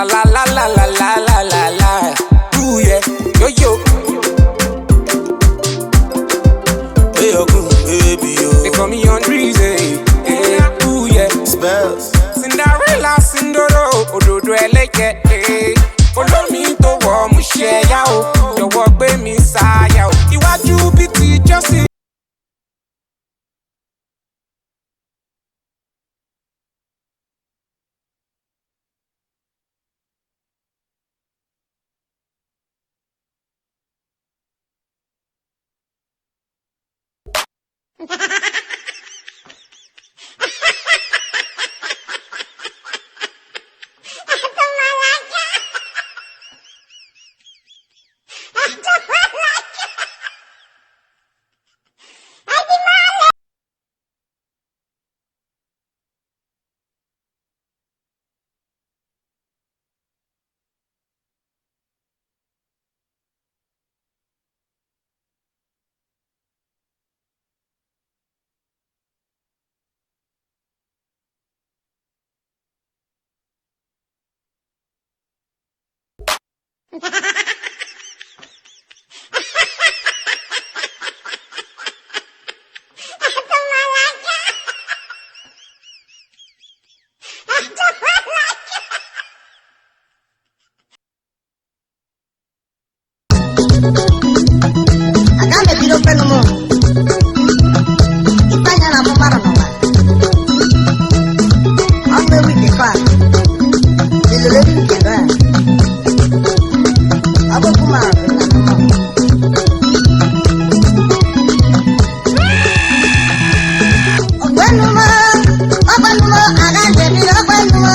La la la la la la la la la. Ooh yeah, yo yo. Hey, baby yo. They call me on Dreezy. Yeah, ooh yeah. Spells. Cinderella, Cinderella, ododo eleke. Olómi tó wọ̀ mú ṣe yá o, jọ̀wọ́ gbé mi sáyà o. Iwájú bí ti jọ́sìn. Acá me tiro pelo mo. España la para no va. Hombre wiki fa. Y lo le que va. Abo kuma na no. Ogbenuma, aga de mi ogbenuma.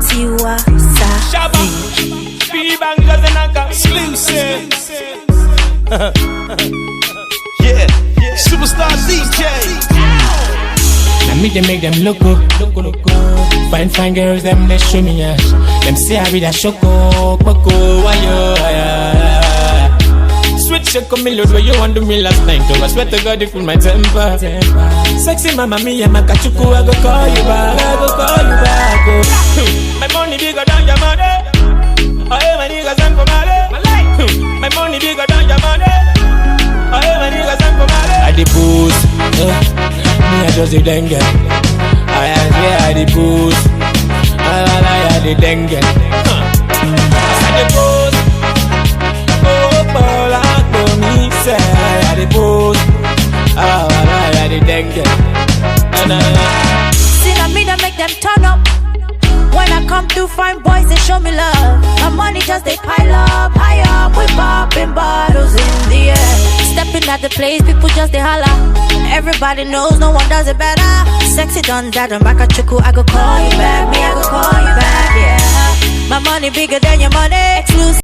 Tiwa Savage. B-Bangers and Anka exclusive. Yeah, superstar DJ. I make them look good. Fine girls, them they show me ass. Them say I be that choco, why yo, Switch your camillos where you want to me last night. Oh, I swear to God, you feel my temper. Sexy mama, me and my kachuku, I go call you back, oh. My money bigger than your money. I am my niggas and for money. My money bigger than your money. I am my niggas and for money. I the boost, me I just a dengue. I the boost, I the dengue. I the boost, oh Paula, to me say I the boost, I the dengue. See that me that make them turn up. When I come through, find boys they show me love. My money just they pile up, high up. We popping bottles in the air. Stepping at the place, people just they holla. Everybody knows, no one does it better. Sexy done that, I'm back at Chuku. I go call you back, me I go call you back, yeah. My money bigger than your money, exclusive.